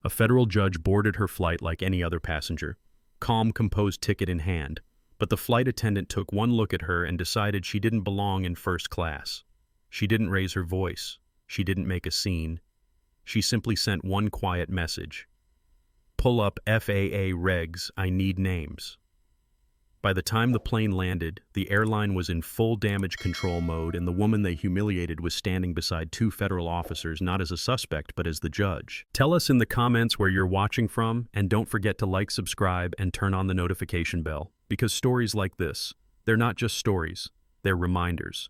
A federal judge boarded her flight like any other passenger, calm, composed, ticket in hand. But the flight attendant took one look at her and decided she didn't belong in first class. She didn't raise her voice. She didn't make a scene. She simply sent one quiet message. "Pull up FAA regs, I need names." By the time the plane landed, the airline was in full damage control mode, and the woman they humiliated was standing beside two federal officers, not as a suspect, but as the judge. Tell us in the comments where you're watching from, and don't forget to like, subscribe, and turn on the notification bell. Because stories like this, they're not just stories, they're reminders.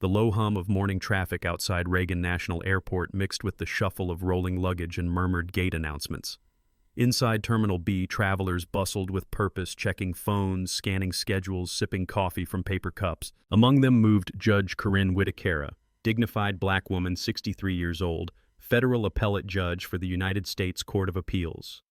The low hum of morning traffic outside Reagan National Airport mixed with the shuffle of rolling luggage and murmured gate announcements. Inside Terminal B, travelers bustled with purpose, checking phones, scanning schedules, sipping coffee from paper cups. Among them moved Judge Corinne Whitaker, dignified black woman, 63 years old, federal appellate judge for the United States Court of Appeals.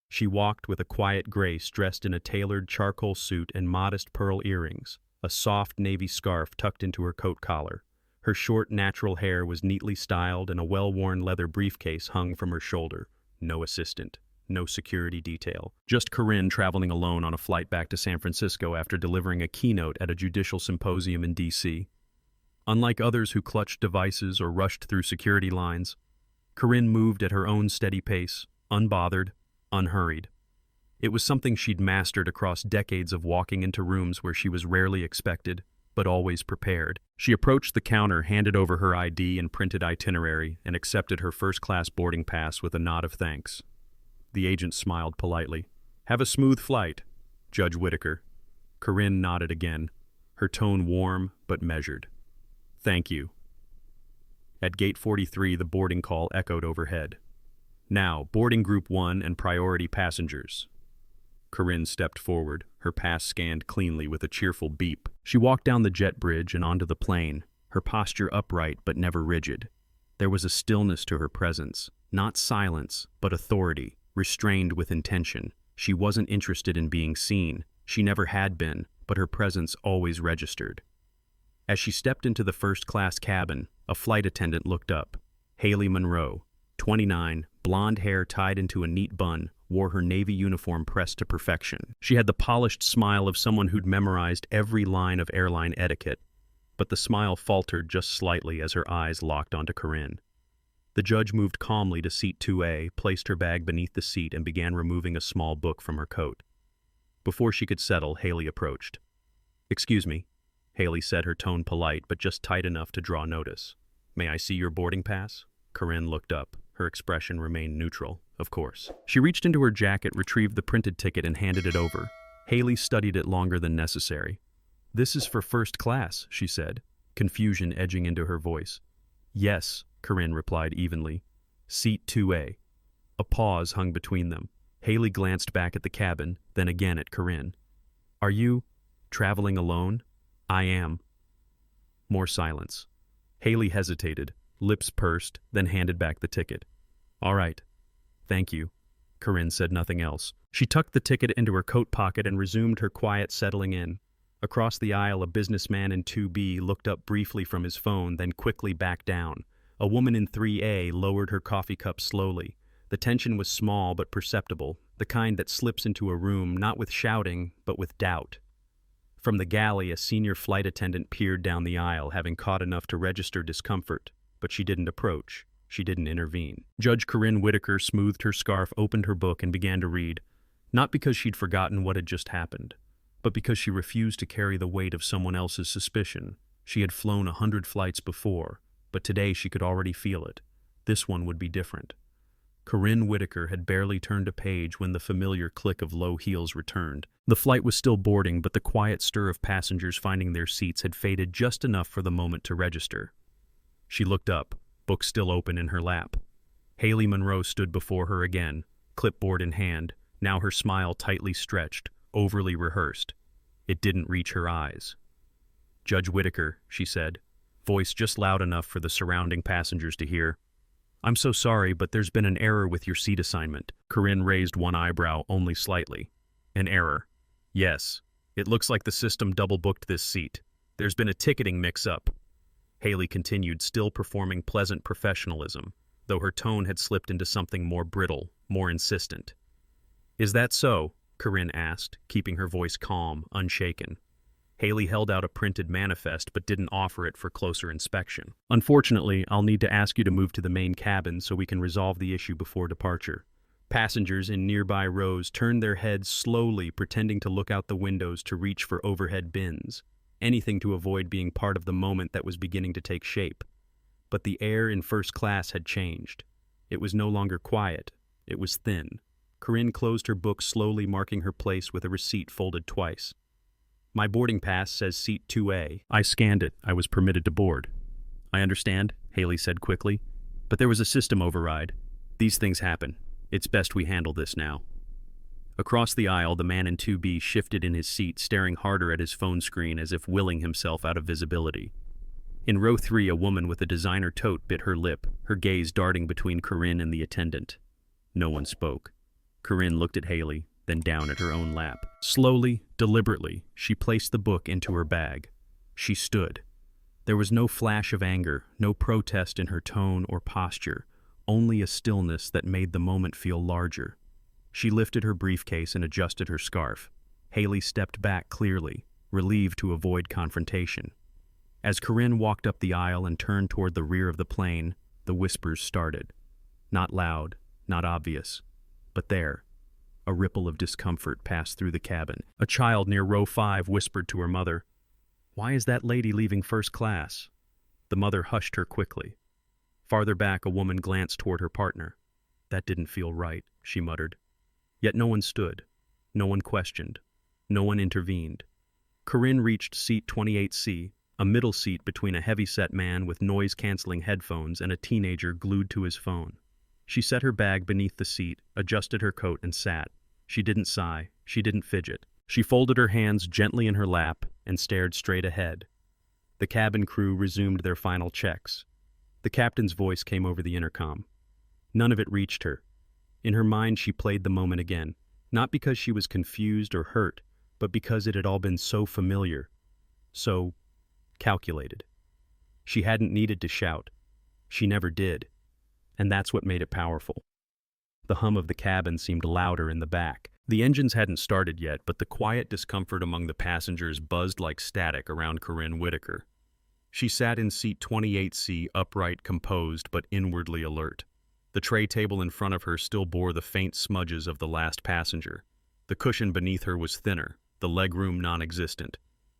She walked with a quiet grace, dressed in a tailored charcoal suit and modest pearl earrings, a soft navy scarf tucked into her coat collar. Her short, natural hair was neatly styled, and a well-worn leather briefcase hung from her shoulder. No assistant, no security detail. Just Corinne traveling alone on a flight back to San Francisco after delivering a keynote at a judicial symposium in D.C. Unlike others who clutched devices or rushed through security lines, Corinne moved at her own steady pace, unbothered, unhurried. It was something she'd mastered across decades of walking into rooms where she was rarely expected, but always prepared. She approached the counter, handed over her ID and printed itinerary, and accepted her first-class boarding pass with a nod of thanks. The agent smiled politely. "Have a smooth flight, Judge Whitaker." Corinne nodded again, her tone warm but measured. "Thank you." At Gate 43, the boarding call echoed overhead. "Now, boarding Group 1 and priority passengers." Corinne stepped forward, her pass scanned cleanly with a cheerful beep. She walked down the jet bridge and onto the plane, her posture upright but never rigid. There was a stillness to her presence, not silence, but authority, restrained with intention. She wasn't interested in being seen. She never had been, but her presence always registered. As she stepped into the first-class cabin, a flight attendant looked up. Haley Monroe, 29, blonde hair tied into a neat bun, wore her Navy uniform pressed to perfection. She had the polished smile of someone who'd memorized every line of airline etiquette, but the smile faltered just slightly as her eyes locked onto Corinne. The judge moved calmly to seat 2A, placed her bag beneath the seat, and began removing a small book from her coat. Before she could settle, Haley approached. "Excuse me," Haley said, her tone polite but just tight enough to draw notice. "May I see your boarding pass?" Corinne looked up. Her expression remained neutral, of course. She reached into her jacket, retrieved the printed ticket, and handed it over. Haley studied it longer than necessary. "This is for first class," she said, confusion edging into her voice. "Yes," Corinne replied evenly. "Seat 2A." A pause hung between them. Haley glanced back at the cabin, then again at Corinne. "Are you traveling alone?" "I am." More silence. Haley hesitated, lips pursed, then handed back the ticket. "All right. Thank you." Corinne said nothing else. She tucked the ticket into her coat pocket and resumed her quiet settling in. Across the aisle, a businessman in 2B looked up briefly from his phone, then quickly backed down. A woman in 3A lowered her coffee cup slowly. The tension was small but perceptible, the kind that slips into a room not with shouting, but with doubt. From the galley, a senior flight attendant peered down the aisle, having caught enough to register discomfort, but she didn't approach. She didn't intervene. Judge Corinne Whitaker smoothed her scarf, opened her book, and began to read, not because she'd forgotten what had just happened, but because she refused to carry the weight of someone else's suspicion. She had flown 100 flights before, but today she could already feel it. This one would be different. Corinne Whitaker had barely turned a page when the familiar click of low heels returned. The flight was still boarding, but the quiet stir of passengers finding their seats had faded just enough for the moment to register. She looked up, book still open in her lap. Haley Monroe stood before her again, clipboard in hand, now her smile tightly stretched, overly rehearsed. It didn't reach her eyes. "Judge Whitaker," she said, voice just loud enough for the surrounding passengers to hear. "I'm so sorry, but there's been an error with your seat assignment." Corinne raised one eyebrow only slightly. "An error?" "Yes. It looks like the system double-booked this seat. There's been a ticketing mix-up." Haley continued, still performing pleasant professionalism. though her tone had slipped into something more brittle, more insistent. "Is that so?" Corinne asked, keeping her voice calm, unshaken. Haley held out a printed manifest but didn't offer it for closer inspection. "Unfortunately, I'll need to ask you to move to the main cabin so we can resolve the issue before departure." Passengers in nearby rows turned their heads slowly, pretending to look out the windows to reach for overhead bins, anything to avoid being part of the moment that was beginning to take shape. But the air in first class had changed. It was no longer quiet. It was thin. Corinne closed her book slowly, marking her place with a receipt folded twice. "My boarding pass says seat 2A. I scanned it. I was permitted to board." "I understand," Haley said quickly, "but there was a system override. These things happen. It's best we handle this now." Across the aisle, the man in 2B shifted in his seat, staring harder at his phone screen as if willing himself out of visibility. In row 3, a woman with a designer tote bit her lip, her gaze darting between Corinne and the attendant. No one spoke. Corinne looked at Haley, then down at her own lap. Slowly, deliberately, she placed the book into her bag. She stood. There was no flash of anger, no protest in her tone or posture, only a stillness that made the moment feel larger. She lifted her briefcase and adjusted her scarf. Haley stepped back clearly, relieved to avoid confrontation. As Corinne walked up the aisle and turned toward the rear of the plane, the whispers started. Not loud, not obvious, but there. A ripple of discomfort passed through the cabin. A child near row 5 whispered to her mother, "Why is that lady leaving first class?" The mother hushed her quickly. Farther back, a woman glanced toward her partner. "That didn't feel right," she muttered. Yet no one stood. No one questioned. No one intervened. Corinne reached seat 28C, a middle seat between a heavy-set man with noise-canceling headphones and a teenager glued to his phone. She set her bag beneath the seat, adjusted her coat, and sat. She didn't sigh. She didn't fidget. She folded her hands gently in her lap and stared straight ahead. The cabin crew resumed their final checks. The captain's voice came over the intercom. None of it reached her. In her mind, she played the moment again, not because she was confused or hurt, but because it had all been so familiar, so calculated. She hadn't needed to shout. She never did. And that's what made it powerful. The hum of the cabin seemed louder in the back. The engines hadn't started yet, but the quiet discomfort among the passengers buzzed like static around Corinne Whitaker. She sat in seat 28C, upright, composed, but inwardly alert. The tray table in front of her still bore the faint smudges of the last passenger. The cushion beneath her was thinner, the legroom non-existent.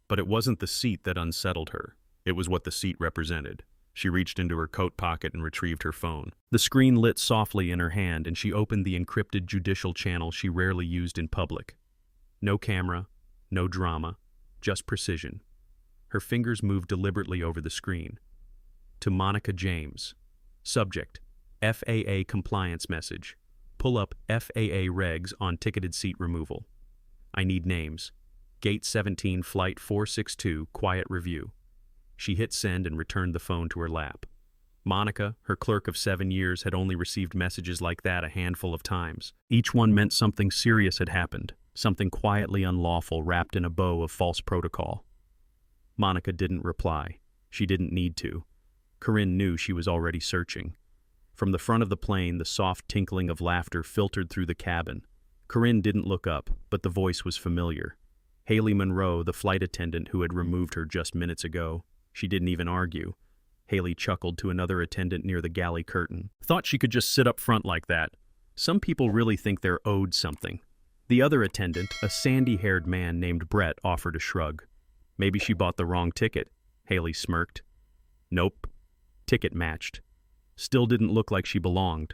But it wasn't the seat that unsettled her. It was what the seat represented. She reached into her coat pocket and retrieved her phone. The screen lit softly in her hand, and she opened the encrypted judicial channel she rarely used in public. No camera, no drama, just precision. Her fingers moved deliberately over the screen. To Monica James. Subject: FAA compliance message. Pull up FAA regs on ticketed seat removal. I need names. Gate 17, Flight 462, quiet review. She hit send and returned the phone to her lap. Monica, her clerk of 7 years, had only received messages like that a handful of times. Each one meant something serious had happened, something quietly unlawful wrapped in a bow of false protocol. Monica didn't reply. She didn't need to. Corinne knew she was already searching. From the front of the plane, the soft tinkling of laughter filtered through the cabin. Corinne didn't look up, but the voice was familiar. Haley Monroe, the flight attendant who had removed her just minutes ago. She didn't even argue. Haley chuckled to another attendant near the galley curtain. Thought she could just sit up front like that. Some people really think they're owed something. The other attendant, a sandy-haired man named Brett, offered a shrug. Maybe she bought the wrong ticket. Haley smirked. Nope. Ticket matched. Still didn't look like she belonged.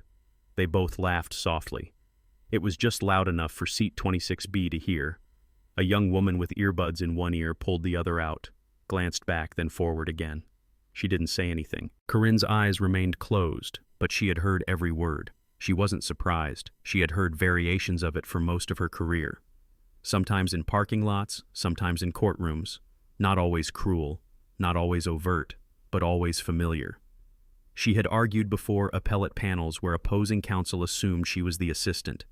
They both laughed softly. It was just loud enough for seat 26B to hear. A young woman with earbuds in one ear pulled the other out, glanced back, then forward again. She didn't say anything. Corinne's eyes remained closed, but she had heard every word. She wasn't surprised. She had heard variations of it for most of her career. Sometimes in parking lots, sometimes in courtrooms. Not always cruel, not always overt, but always familiar. She had argued before appellate panels where opposing counsel assumed she was the assistant.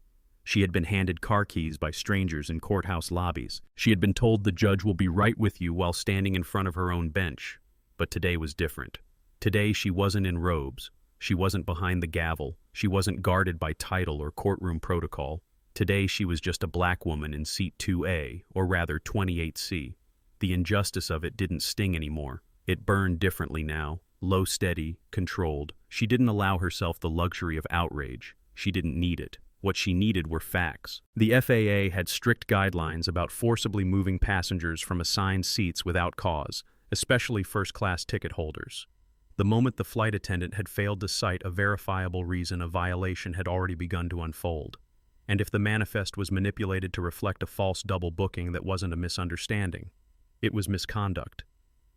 She had been handed car keys by strangers in courthouse lobbies. She had been told the judge will be right with you while standing in front of her own bench. But today was different. Today she wasn't in robes. She wasn't behind the gavel. She wasn't guarded by title or courtroom protocol. Today she was just a black woman in seat 2A, or rather 28C. The injustice of it didn't sting anymore. It burned differently now, low, steady, controlled. She didn't allow herself the luxury of outrage. She didn't need it. What she needed were facts. The FAA had strict guidelines about forcibly moving passengers from assigned seats without cause, especially first-class ticket holders. The moment the flight attendant had failed to cite a verifiable reason, a violation had already begun to unfold. And if the manifest was manipulated to reflect a false double booking, that wasn't a misunderstanding. It was misconduct.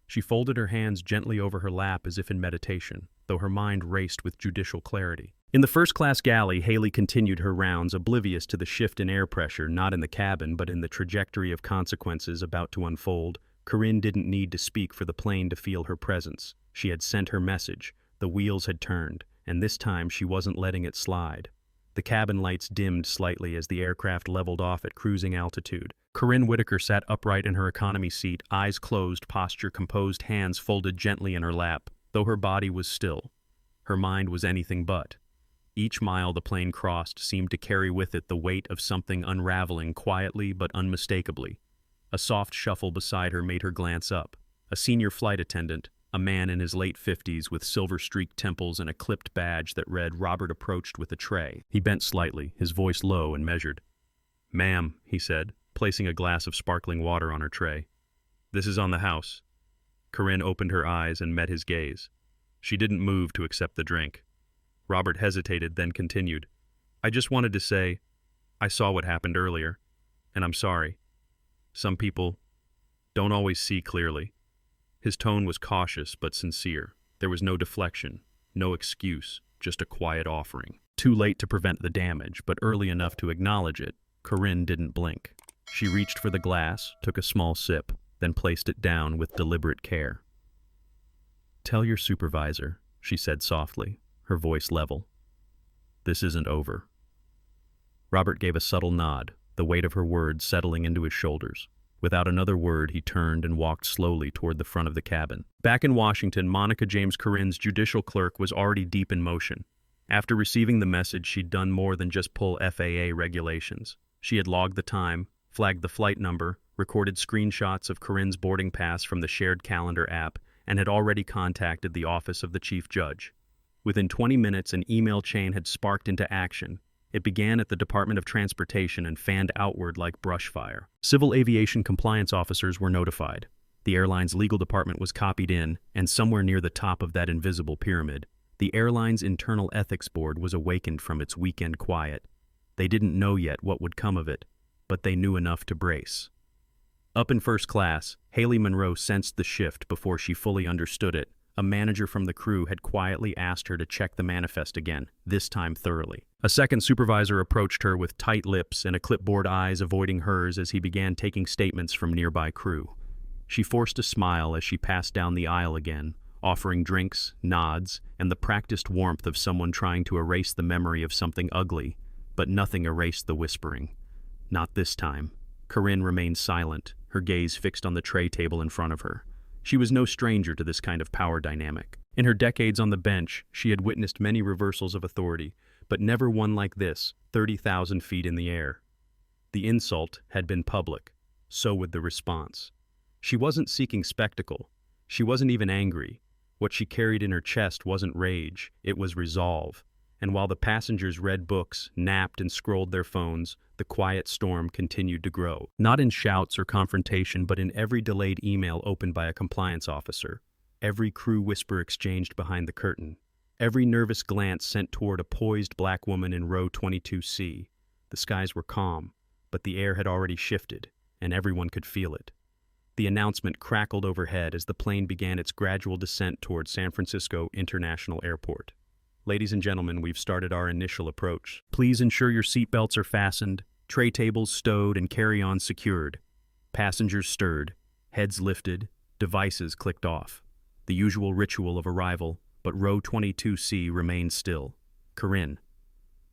She folded her hands gently over her lap as if in meditation, though her mind raced with judicial clarity. In the first-class galley, Haley continued her rounds, oblivious to the shift in air pressure, not in the cabin, but in the trajectory of consequences about to unfold. Corinne didn't need to speak for the plane to feel her presence. She had sent her message. The wheels had turned, and this time she wasn't letting it slide. The cabin lights dimmed slightly as the aircraft leveled off at cruising altitude. Corinne Whitaker sat upright in her economy seat, eyes closed, posture composed, hands folded gently in her lap. Though her body was still, her mind was anything but. Each mile the plane crossed seemed to carry with it the weight of something unraveling quietly but unmistakably. A soft shuffle beside her made her glance up. A senior flight attendant, a man in his late 50s with silver-streaked temples and a clipped badge that read Robert, approached with a tray. He bent slightly, his voice low and measured. "Ma'am," he said, placing a glass of sparkling water on her tray. "This is on the house." Corinne opened her eyes and met his gaze. She didn't move to accept the drink. Robert hesitated, then continued. "I just wanted to say, I saw what happened earlier, and I'm sorry. Some people don't always see clearly." His tone was cautious but sincere. There was no deflection, no excuse, just a quiet offering. Too late to prevent the damage, but early enough to acknowledge it. Corinne didn't blink. She reached for the glass, took a small sip, then placed it down with deliberate care. "Tell your supervisor," she said softly, her voice level. "This isn't over." Robert gave a subtle nod, the weight of her words settling into his shoulders. Without another word, he turned and walked slowly toward the front of the cabin. Back in Washington, Monica James Corinne's judicial clerk was already deep in motion. After receiving the message, she'd done more than just pull FAA regulations. She had logged the time, flagged the flight number, recorded screenshots of Corinne's boarding pass from the shared calendar app, and had already contacted the office of the chief judge. Within 20 minutes, an email chain had sparked into action. It began at the Department of Transportation and fanned outward like brush fire. Civil aviation compliance officers were notified. The airline's legal department was copied in, and somewhere near the top of that invisible pyramid, the airline's internal ethics board was awakened from its weekend quiet. They didn't know yet what would come of it, but they knew enough to brace. Up in first class, Haley Monroe sensed the shift before she fully understood it. A manager from the crew had quietly asked her to check the manifest again, this time thoroughly. A second supervisor approached her with tight lips and a clipboard, eyes avoiding hers as he began taking statements from nearby crew. She forced a smile as she passed down the aisle again, offering drinks, nods, and the practiced warmth of someone trying to erase the memory of something ugly, but nothing erased the whispering. Not this time. Corinne remained silent, her gaze fixed on the tray table in front of her. She was no stranger to this kind of power dynamic. In her decades on the bench, she had witnessed many reversals of authority, but never one like this, 30,000 feet in the air. The insult had been public. So would the response. She wasn't seeking spectacle. She wasn't even angry. What she carried in her chest wasn't rage, it was resolve. And while the passengers read books, napped, and scrolled their phones, the quiet storm continued to grow. Not in shouts or confrontation, but in every delayed email opened by a compliance officer, every crew whisper exchanged behind the curtain, every nervous glance sent toward a poised black woman in row 22C. The skies were calm, but the air had already shifted, and everyone could feel it. The announcement crackled overhead as the plane began its gradual descent toward San Francisco International Airport. "Ladies and gentlemen, we've started our initial approach. Please ensure your seatbelts are fastened, tray tables stowed, and carry-ons secured." Passengers stirred, heads lifted, devices clicked off. The usual ritual of arrival, but row 22C remained still. Corinne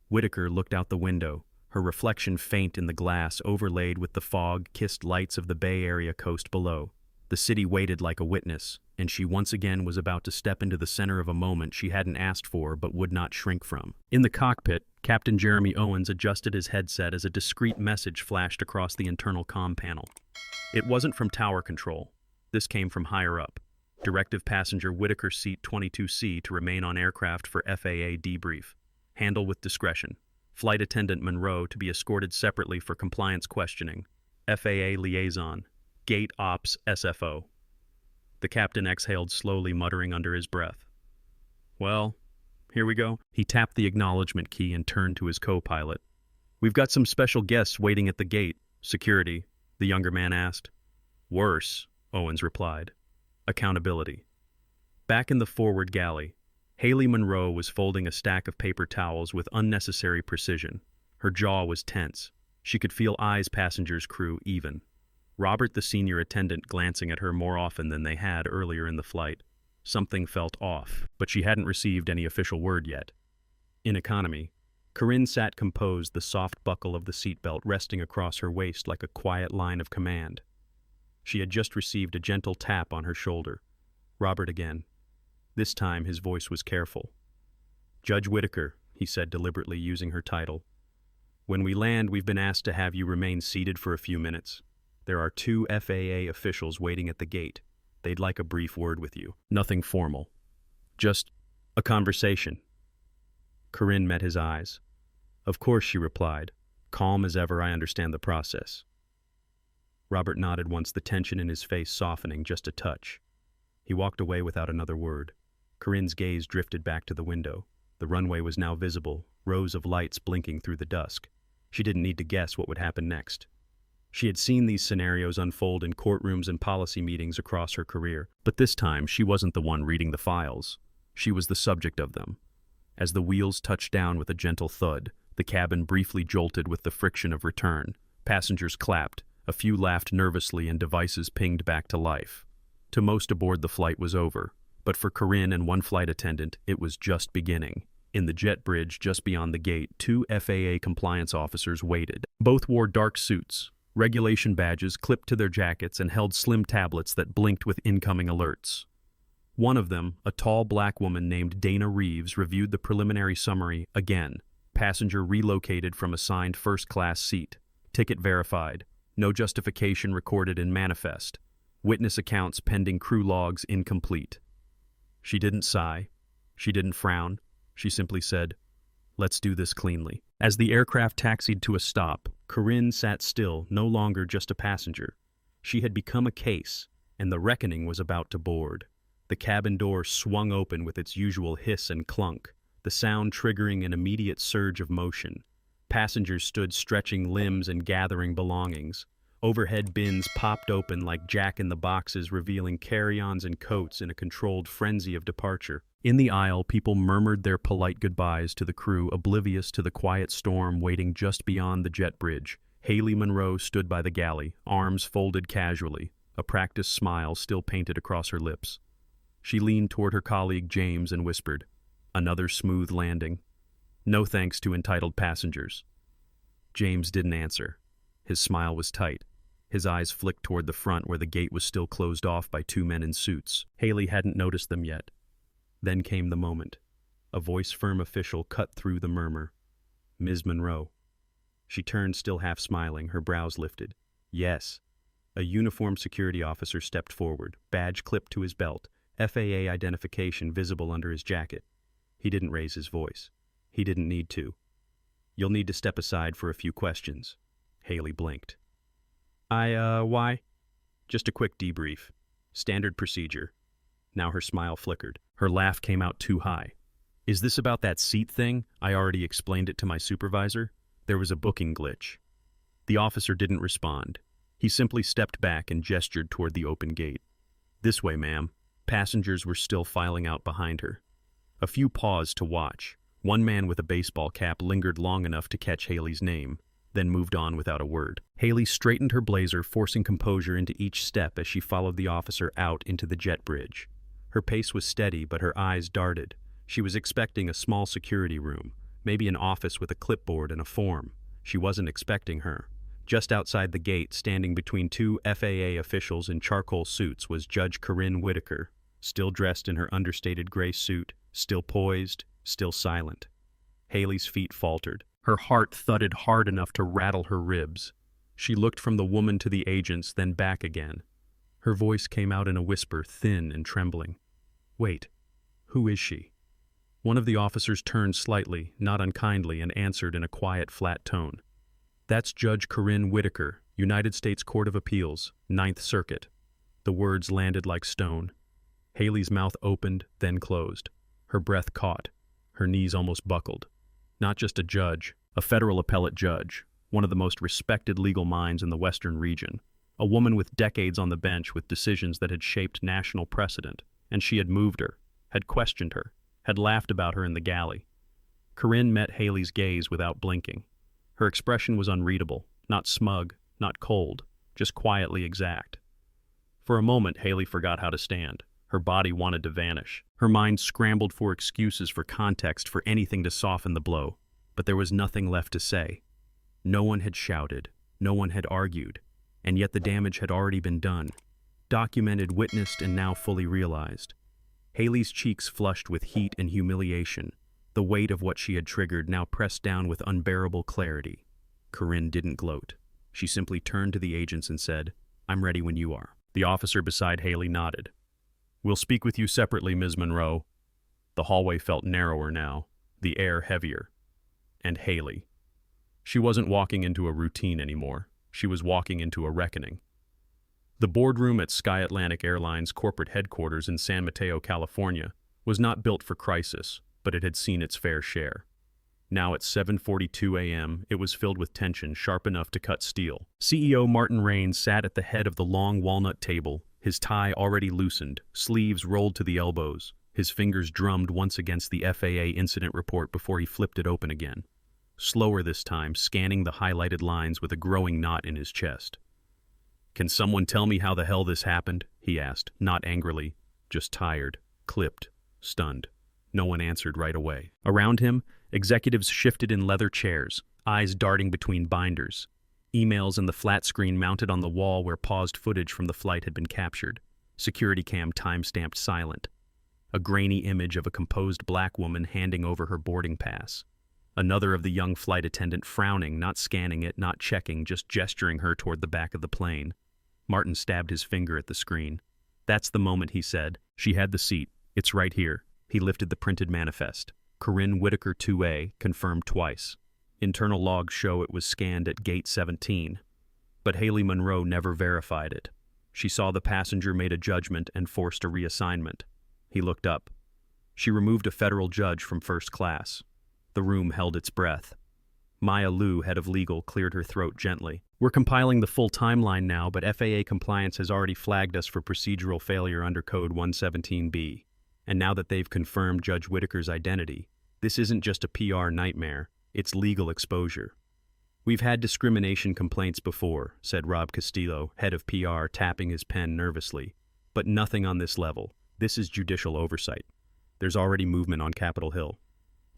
Whitaker looked out the window, her reflection faint in the glass overlaid with the fog-kissed lights of the Bay Area coast below. The city waited like a witness, and she once again was about to step into the center of a moment she hadn't asked for but would not shrink from. In the cockpit, Captain Jeremy Owens adjusted his headset as a discreet message flashed across the internal comm panel. It wasn't from tower control. This came from higher up. Directive passenger Whitaker seat 22C to remain on aircraft for FAA debrief. Handle with discretion. Flight attendant Monroe to be escorted separately for compliance questioning. FAA liaison. Gate Ops SFO. The captain exhaled slowly, muttering under his breath. Well, here we go. He tapped the acknowledgement key and turned to his co-pilot. We've got some special guests waiting at the gate. Security, the younger man asked. Worse, Owens replied. Accountability. Back in the forward galley, Haley Monroe was folding a stack of paper towels with unnecessary precision. Her jaw was tense. She could feel eyes passengers' crew even. Robert, the senior attendant, glancing at her more often than they had earlier in the flight. Something felt off, but she hadn't received any official word yet. In economy, Corinne sat composed, the soft buckle of the seatbelt resting across her waist like a quiet line of command. She had just received a gentle tap on her shoulder. Robert again. This time his voice was careful. Judge Whitaker, he said deliberately, using her title. When we land, we've been asked to have you remain seated for a few minutes. There are 2 FAA officials waiting at the gate. They'd like a brief word with you. Nothing formal. Just a conversation. Corinne met his eyes. Of course, she replied. Calm as ever, I understand the process. Robert nodded once, the tension in his face softening just a touch. He walked away without another word. Corinne's gaze drifted back to the window. The runway was now visible, rows of lights blinking through the dusk. She didn't need to guess what would happen next. She had seen these scenarios unfold in courtrooms and policy meetings across her career, but this time she wasn't the one reading the files. She was the subject of them. As the wheels touched down with a gentle thud, the cabin briefly jolted with the friction of return. Passengers clapped, a few laughed nervously, and devices pinged back to life. To most aboard, the flight was over, but for Corinne and one flight attendant, it was just beginning. In the jet bridge just beyond the gate, 2 FAA compliance officers waited. Both wore dark suits, regulation badges clipped to their jackets, and held slim tablets that blinked with incoming alerts. One of them, a tall black woman named Dana Reeves, reviewed the preliminary summary again. Passenger relocated from assigned first-class seat. Ticket verified. No justification recorded in manifest. Witness accounts pending crew logs incomplete. She didn't sigh. She didn't frown. She simply said, "Let's do this cleanly." As the aircraft taxied to a stop, Corinne sat still, no longer just a passenger. She had become a case, and the reckoning was about to board. The cabin door swung open with its usual hiss and clunk, the sound triggering an immediate surge of motion. Passengers stood stretching limbs and gathering belongings. Overhead bins popped open like jack-in-the-boxes, revealing carry-ons and coats in a controlled frenzy of departure. In the aisle, people murmured their polite goodbyes to the crew, oblivious to the quiet storm waiting just beyond the jet bridge. Haley Monroe stood by the galley, arms folded casually, a practiced smile still painted across her lips. She leaned toward her colleague James and whispered, "Another smooth landing. No thanks to entitled passengers." James didn't answer. His smile was tight. His eyes flicked toward the front where the gate was still closed off by 2 men in suits. Haley hadn't noticed them yet. Then came the moment. A voice-firm official cut through the murmur. "Ms. Monroe." She turned, still half smiling, her brows lifted. "Yes." A uniformed security officer stepped forward, badge clipped to his belt, FAA identification visible under his jacket. He didn't raise his voice. He didn't need to. "You'll need to step aside for a few questions." Haley blinked. Why?" "Just a quick debrief. Standard procedure." Now her smile flickered. Her laugh came out too high. "Is this about that seat thing? I already explained it to my supervisor." There was a booking glitch. The officer didn't respond. He simply stepped back and gestured toward the open gate. "This way, ma'am." Passengers were still filing out behind her. A few paused to watch. One man with a baseball cap lingered long enough to catch Haley's name, then moved on without a word. Haley straightened her blazer, forcing composure into each step as she followed the officer out into the jet bridge. Her pace was steady, but her eyes darted. She was expecting a small security room, maybe an office with a clipboard and a form. She wasn't expecting her. Just outside the gate, standing between 2 FAA officials in charcoal suits, was Judge Corinne Whitaker. still dressed in her understated gray suit, still poised, still silent. Haley's feet faltered. Her heart thudded hard enough to rattle her ribs. She looked from the woman to the agents, then back again. Her voice came out in a whisper, thin and trembling. "Wait, who is she?" One of the officers turned slightly, not unkindly, and answered in a quiet, flat tone. "That's Judge Corinne Whitaker, United States Court of Appeals, Ninth Circuit." The words landed like stone. Haley's mouth opened, then closed. Her breath caught. Her knees almost buckled. Not just a judge, a federal appellate judge, one of the most respected legal minds in the Western region, a woman with decades on the bench with decisions that had shaped national precedent, and she had moved her, had questioned her, had laughed about her in the galley. Corinne met Haley's gaze without blinking. Her expression was unreadable, not smug, not cold, just quietly exact. For a moment, Haley forgot how to stand. Her body wanted to vanish. Her mind scrambled for excuses, for context, for anything to soften the blow. But there was nothing left to say. No one had shouted. No one had argued. And yet the damage had already been done. Documented, witnessed, and now fully realized. Haley's cheeks flushed with heat and humiliation. The weight of what she had triggered now pressed down with unbearable clarity. Corinne didn't gloat. She simply turned to the agents and said, "I'm ready when you are." The officer beside Haley nodded. "We'll speak with you separately, Ms. Monroe." The hallway felt narrower now, the air heavier. And Haley. She wasn't walking into a routine anymore. She was walking into a reckoning. The boardroom at Sky Atlantic Airlines corporate headquarters in San Mateo, California, was not built for crisis, but it had seen its fair share. Now at 7:42 a.m., it was filled with tension sharp enough to cut steel. CEO Martin Raines sat at the head of the long walnut table, his tie already loosened, sleeves rolled to the elbows. His fingers drummed once against the FAA incident report before he flipped it open again. Slower this time, scanning the highlighted lines with a growing knot in his chest. "Can someone tell me how the hell this happened?" he asked, not angrily, just tired, clipped, stunned. No one answered right away. Around him, executives shifted in leather chairs, eyes darting between binders. Emails and the flat screen mounted on the wall where paused footage from the flight had been captured. Security cam time-stamped silent. A grainy image of a composed black woman handing over her boarding pass. Another of the young flight attendant frowning, not scanning it, not checking, just gesturing her toward the back of the plane. Martin stabbed his finger at the screen. "That's the moment," he said. "She had the seat. It's right here." He lifted the printed manifest. Corinne Whitaker 2A, confirmed twice. Internal logs show it was scanned at gate 17. But Haley Monroe never verified it. She saw the passenger made a judgment and forced a reassignment. He looked up. She removed a federal judge from first class. The room held its breath. Maya Liu, head of legal, cleared her throat gently. "We're compiling the full timeline now, but FAA compliance has already flagged us for procedural failure under Code 117B. And now that they've confirmed Judge Whitaker's identity, this isn't just a PR nightmare, it's legal exposure." "We've had discrimination complaints before," said Rob Castillo, head of PR, tapping his pen nervously. "But nothing on this level. This is judicial oversight. There's already movement on Capitol Hill.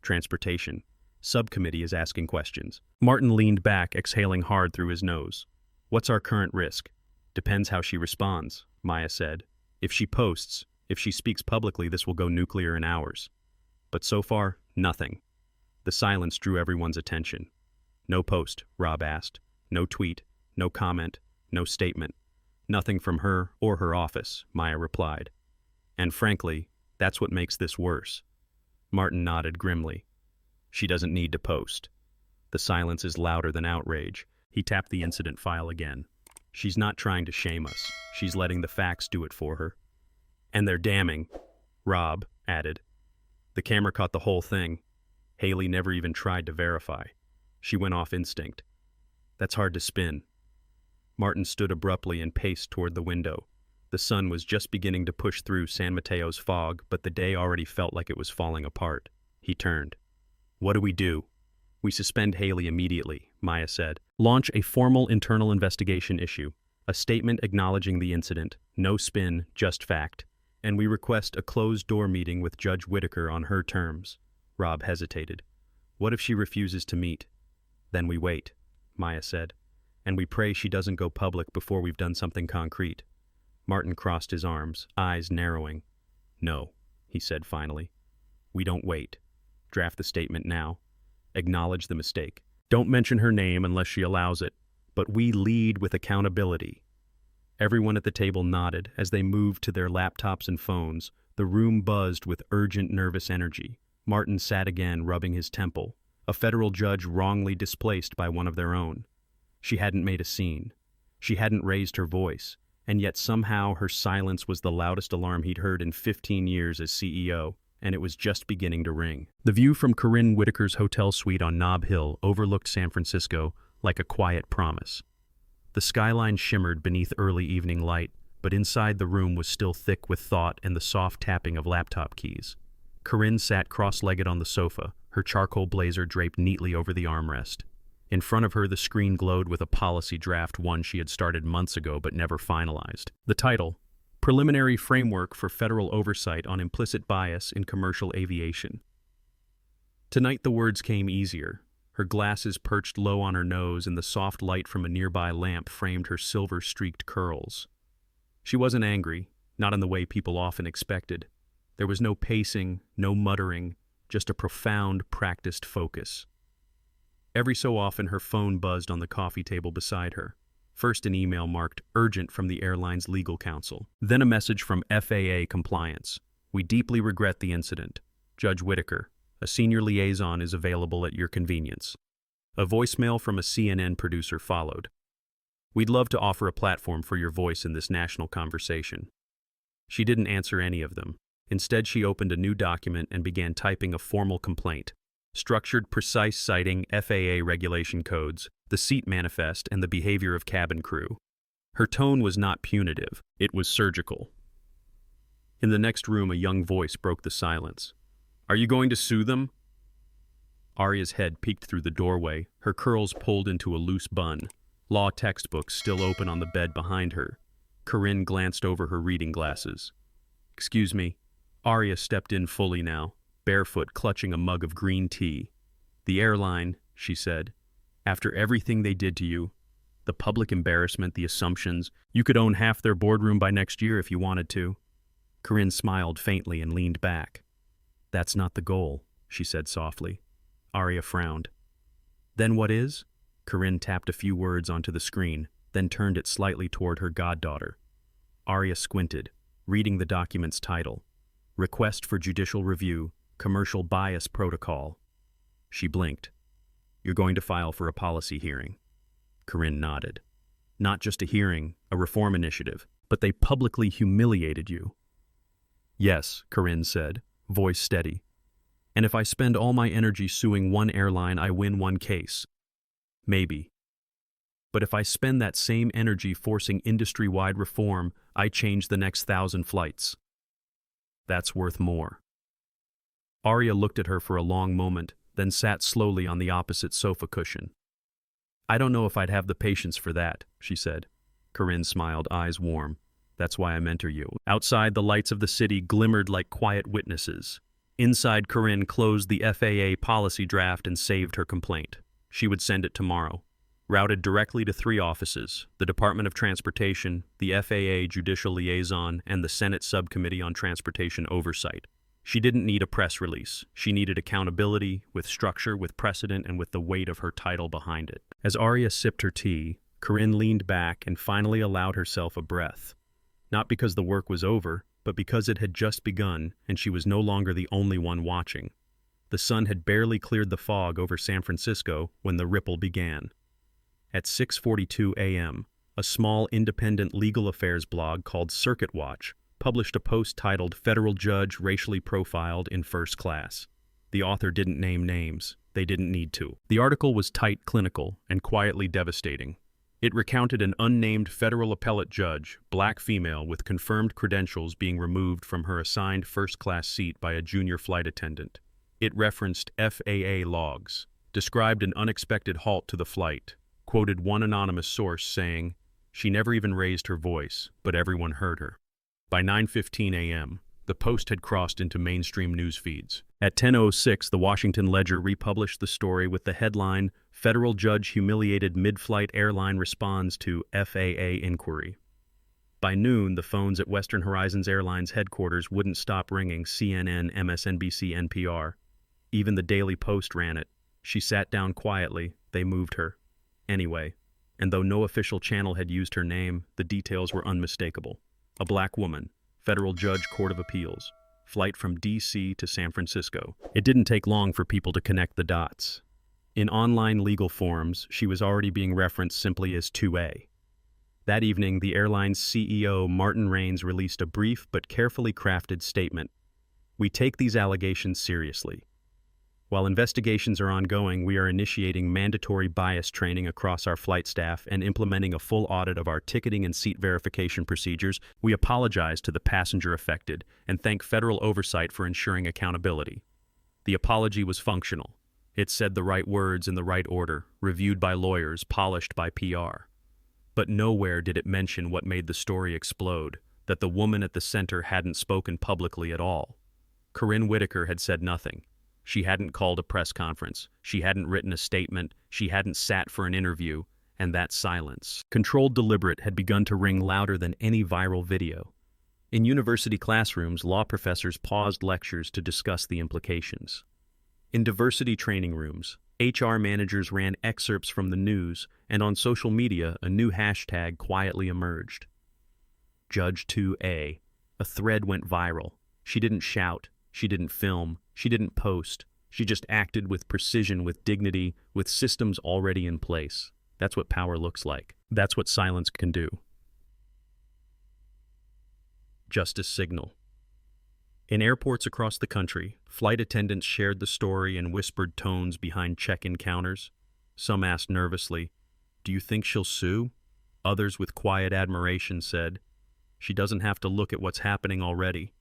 Transportation. Subcommittee is asking questions." Martin leaned back, exhaling hard through his nose. "What's our current risk?" "Depends how she responds," Maya said. "If she posts, if she speaks publicly, this will go nuclear in hours." But so far, nothing. The silence drew everyone's attention. "No post," Rob asked. "No tweet, no comment, no statement. Nothing from her or her office," Maya replied. "And frankly, that's what makes this worse." Martin nodded grimly. "She doesn't need to post." The silence is louder than outrage. He tapped the incident file again. "She's not trying to shame us. She's letting the facts do it for her." "And they're damning," Rob added. The camera caught the whole thing. Haley never even tried to verify. She went off instinct. "That's hard to spin." Martin stood abruptly and paced toward the window. The sun was just beginning to push through San Mateo's fog, but the day already felt like it was falling apart. He turned. "What do we do?" "We suspend Haley immediately," Maya said. "Launch a formal internal investigation issue. A statement acknowledging the incident. No spin, just fact. And we request a closed-door meeting with Judge Whitaker on her terms." Rob hesitated. "What if she refuses to meet?" "Then we wait," Maya said. "And we pray she doesn't go public before we've done something concrete." Martin crossed his arms, eyes narrowing. "No," he said finally. "We don't wait. Draft the statement now. Acknowledge the mistake. Don't mention her name unless she allows it, but we lead with accountability." Everyone at the table nodded as they moved to their laptops and phones. The room buzzed with urgent, nervous energy. Martin sat again, rubbing his temple. A federal judge wrongly displaced by one of their own. She hadn't made a scene. She hadn't raised her voice, and yet somehow her silence was the loudest alarm he'd heard in 15 years as CEO, and it was just beginning to ring. The view from Corinne Whitaker's hotel suite on Nob Hill overlooked San Francisco like a quiet promise. The skyline shimmered beneath early evening light, but inside the room was still thick with thought and the soft tapping of laptop keys. Corinne sat cross-legged on the sofa, her charcoal blazer draped neatly over the armrest. In front of her, the screen glowed with a policy draft, one she had started months ago but never finalized. The title, Preliminary Framework for Federal Oversight on Implicit Bias in Commercial Aviation. Tonight the words came easier. Her glasses perched low on her nose, and the soft light from a nearby lamp framed her silver-streaked curls. She wasn't angry, not in the way people often expected. There was no pacing, no muttering, just a profound, practiced focus. Every so often her phone buzzed on the coffee table beside her. First an email marked urgent from the airline's legal counsel. Then a message from FAA compliance. "We deeply regret the incident. Judge Whitaker, a senior liaison is available at your convenience." A voicemail from a CNN producer followed. "We'd love to offer a platform for your voice in this national conversation." She didn't answer any of them. Instead, she opened a new document and began typing a formal complaint. Structured, precise, citing FAA regulation codes, the seat manifest, and the behavior of cabin crew. Her tone was not punitive, it was surgical. In the next room, a young voice broke the silence. "Are you going to sue them?" Aria's head peeked through the doorway, her curls pulled into a loose bun. Law textbooks still open on the bed behind her. Corinne glanced over her reading glasses. "Excuse me." Aria stepped in fully now, barefoot, clutching a mug of green tea. "The airline," she said. "After everything they did to you, the public embarrassment, the assumptions, you could own half their boardroom by next year if you wanted to." Corinne smiled faintly and leaned back. "That's not the goal," she said softly. Aria frowned. "Then what is?" Corinne tapped a few words onto the screen, then turned it slightly toward her goddaughter. Aria squinted, reading the document's title. Request for Judicial Review, Commercial Bias Protocol. She blinked. "You're going to file for a policy hearing." Corinne nodded. "Not just a hearing, a reform initiative, but they publicly humiliated you." "Yes," Corinne said, voice steady. "And if I spend all my energy suing one airline, I win one case. Maybe. But if I spend that same energy forcing industry-wide reform, I change the next 1,000 flights. That's worth more." Aria looked at her for a long moment, then sat slowly on the opposite sofa cushion. "I don't know if I'd have the patience for that," she said. Corinne smiled, eyes warm. "That's why I mentor you." Outside, the lights of the city glimmered like quiet witnesses. Inside, Corinne closed the FAA policy draft and saved her complaint. She would send it tomorrow. Routed directly to 3 offices, the Department of Transportation, the FAA Judicial Liaison, and the Senate Subcommittee on Transportation Oversight. She didn't need a press release. She needed accountability, with structure, with precedent, and with the weight of her title behind it. As Aria sipped her tea, Corinne leaned back and finally allowed herself a breath. Not because the work was over, but because it had just begun, and she was no longer the only one watching. The sun had barely cleared the fog over San Francisco when the ripple began. At 6:42 a.m., a small independent legal affairs blog called Circuit Watch published a post titled "Federal Judge Racially Profiled in First Class." The author didn't name names. They didn't need to. The article was tight, clinical, and quietly devastating. It recounted an unnamed federal appellate judge, black female with confirmed credentials, being removed from her assigned first-class seat by a junior flight attendant. It referenced FAA logs, described an unexpected halt to the flight, quoted one anonymous source saying, "She never even raised her voice, but everyone heard her." By 9:15 a.m., the post had crossed into mainstream news feeds. At 10:06, the Washington Ledger republished the story with the headline, "Federal Judge Humiliated Mid-Flight Airline Responds to FAA Inquiry." By noon, the phones at Western Horizons Airlines headquarters wouldn't stop ringing: CNN, MSNBC, NPR. Even the Daily Post ran it. She sat down quietly. They moved her. Anyway, and though no official channel had used her name, the details were unmistakable. A black woman, federal judge, Court of Appeals, flight from D.C. to San Francisco. It didn't take long for people to connect the dots. In online legal forums, she was already being referenced simply as 2A. That evening, the airline's CEO, Martin Raines, released a brief but carefully crafted statement. "We take these allegations seriously. While investigations are ongoing, we are initiating mandatory bias training across our flight staff and implementing a full audit of our ticketing and seat verification procedures. We apologize to the passenger affected and thank federal oversight for ensuring accountability." The apology was functional. It said the right words in the right order, reviewed by lawyers, polished by PR. But nowhere did it mention what made the story explode, that the woman at the center hadn't spoken publicly at all. Corinne Whitaker had said nothing. She hadn't called a press conference. She hadn't written a statement. She hadn't sat for an interview. And that silence, controlled, deliberate, had begun to ring louder than any viral video. In university classrooms, law professors paused lectures to discuss the implications. In diversity training rooms, HR managers ran excerpts from the news, and on social media, a new hashtag quietly emerged. Judge 2A. A thread went viral. She didn't shout. She didn't film. She didn't post. She just acted with precision, with dignity, with systems already in place. That's what power looks like. That's what silence can do. Justice signal. In airports across the country, flight attendants shared the story in whispered tones behind check-in counters. Some asked nervously, "Do you think she'll sue?" Others with quiet admiration said, "She doesn't have to look at what's happening already."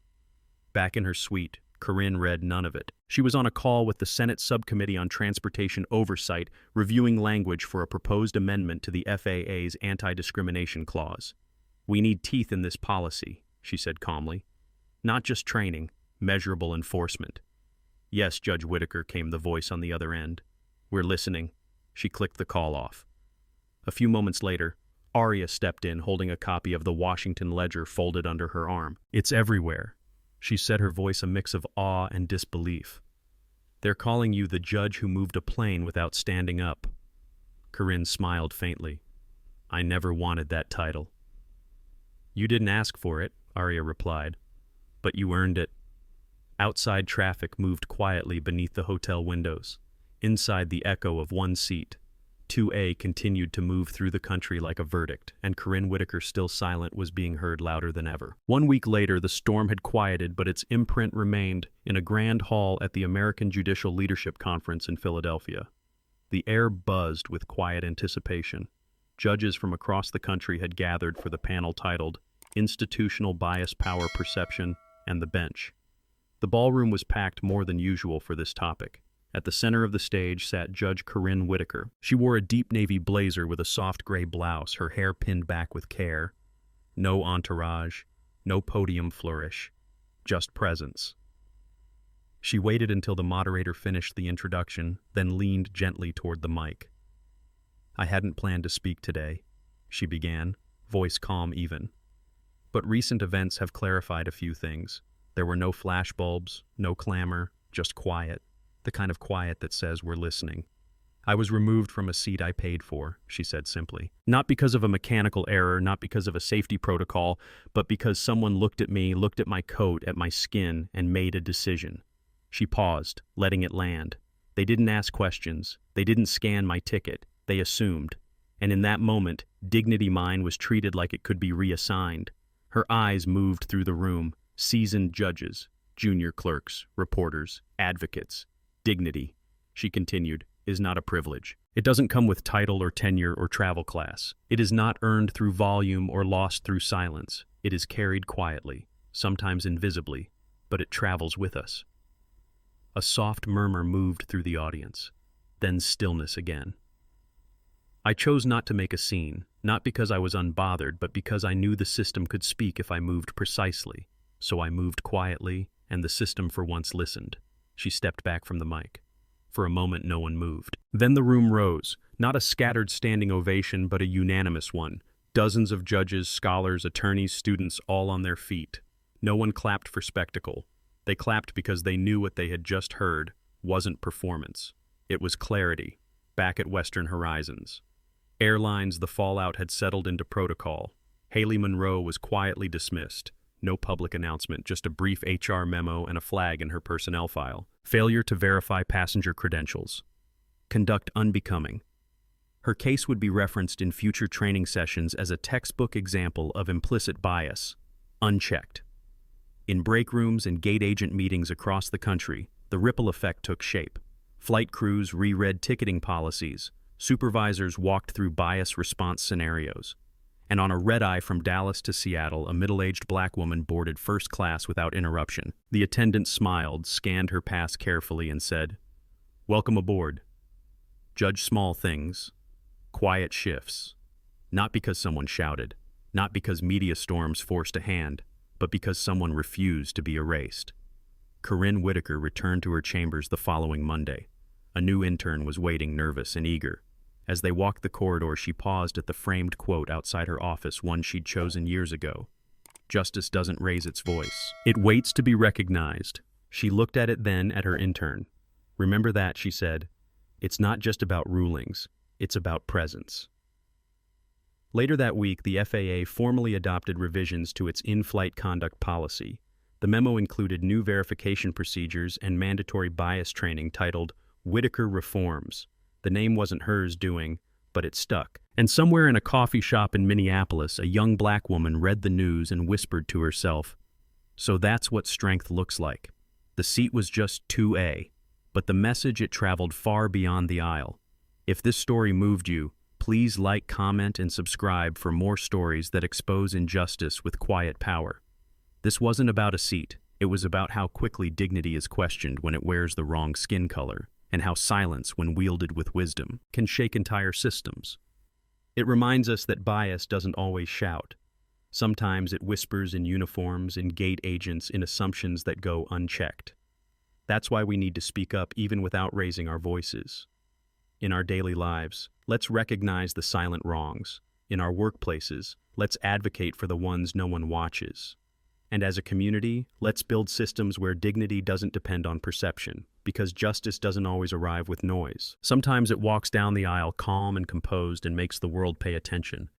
Back in her suite, Corinne read none of it. She was on a call with the Senate Subcommittee on Transportation Oversight, reviewing language for a proposed amendment to the FAA's anti-discrimination clause. "We need teeth in this policy," she said calmly. "Not just training, measurable enforcement." "Yes, Judge Whitaker," came the voice on the other end. "We're listening." She clicked the call off. A few moments later, Aria stepped in holding a copy of the Washington Ledger folded under her arm. "It's everywhere," she said, her voice a mix of awe and disbelief. "They're calling you the judge who moved a plane without standing up." Corinne smiled faintly. "I never wanted that title." "You didn't ask for it," Aria replied. "But you earned it." Outside traffic moved quietly beneath the hotel windows. Inside, the echo of one seat. 2A continued to move through the country like a verdict, and Corinne Whitaker, still silent, was being heard louder than ever. 1 week later, the storm had quieted, but its imprint remained in a grand hall at the American Judicial Leadership Conference in Philadelphia. The air buzzed with quiet anticipation. Judges from across the country had gathered for the panel titled Institutional Bias, Power Perception, and the Bench. The ballroom was packed more than usual for this topic. At the center of the stage sat Judge Corinne Whitaker. She wore a deep navy blazer with a soft gray blouse, her hair pinned back with care. No entourage, no podium flourish, just presence. She waited until the moderator finished the introduction, then leaned gently toward the mic. "I hadn't planned to speak today," she began, voice calm even. "But recent events have clarified a few things. There were no flashbulbs, no clamor, just quiet. The kind of quiet that says we're listening. I was removed from a seat I paid for," she said simply. "Not because of a mechanical error, not because of a safety protocol, but because someone looked at me, looked at my coat, at my skin, and made a decision." She paused, letting it land. "They didn't ask questions. They didn't scan my ticket. They assumed. And in that moment, dignity mine was treated like it could be reassigned." Her eyes moved through the room. Seasoned judges, junior clerks, reporters, advocates. "Dignity," she continued, "is not a privilege. It doesn't come with title or tenure or travel class. It is not earned through volume or lost through silence. It is carried quietly, sometimes invisibly, but it travels with us." A soft murmur moved through the audience, then stillness again. "I chose not to make a scene, not because I was unbothered, but because I knew the system could speak if I moved precisely. So I moved quietly, and the system for once listened." She stepped back from the mic. For a moment, no one moved. Then the room rose, not a scattered standing ovation, but a unanimous one. Dozens of judges, scholars, attorneys, students, all on their feet. No one clapped for spectacle. They clapped because they knew what they had just heard wasn't performance. It was clarity, back at Western Horizons. Airlines, the fallout had settled into protocol. Haley Monroe was quietly dismissed. No public announcement, just a brief HR memo and a flag in her personnel file. Failure to verify passenger credentials. Conduct unbecoming. Her case would be referenced in future training sessions as a textbook example of implicit bias, unchecked. In break rooms and gate agent meetings across the country, the ripple effect took shape. Flight crews reread ticketing policies, supervisors walked through bias response scenarios. And on a red-eye from Dallas to Seattle, a middle-aged black woman boarded first class without interruption. The attendant smiled, scanned her pass carefully, and said, "Welcome aboard. Judge small things, quiet shifts. Not because someone shouted, not because media storms forced a hand, but because someone refused to be erased." Corinne Whitaker returned to her chambers the following Monday. A new intern was waiting, nervous and eager. As they walked the corridor, she paused at the framed quote outside her office, one she'd chosen years ago. "Justice doesn't raise its voice. It waits to be recognized." She looked at it then at her intern. "Remember that," she said. "It's not just about rulings. It's about presence." Later that week, the FAA formally adopted revisions to its in-flight conduct policy. The memo included new verification procedures and mandatory bias training titled Whitaker Reforms. The name wasn't hers doing, but it stuck. And somewhere in a coffee shop in Minneapolis, a young black woman read the news and whispered to herself, "So that's what strength looks like." The seat was just 2A, but the message, it traveled far beyond the aisle. If this story moved you, please like, comment, and subscribe for more stories that expose injustice with quiet power. This wasn't about a seat. It was about how quickly dignity is questioned when it wears the wrong skin color, and how silence, when wielded with wisdom, can shake entire systems. It reminds us that bias doesn't always shout. Sometimes it whispers in uniforms, in gate agents, in assumptions that go unchecked. That's why we need to speak up even without raising our voices. In our daily lives, let's recognize the silent wrongs. In our workplaces, let's advocate for the ones no one watches. And as a community, let's build systems where dignity doesn't depend on perception, because justice doesn't always arrive with noise. Sometimes it walks down the aisle calm and composed and makes the world pay attention.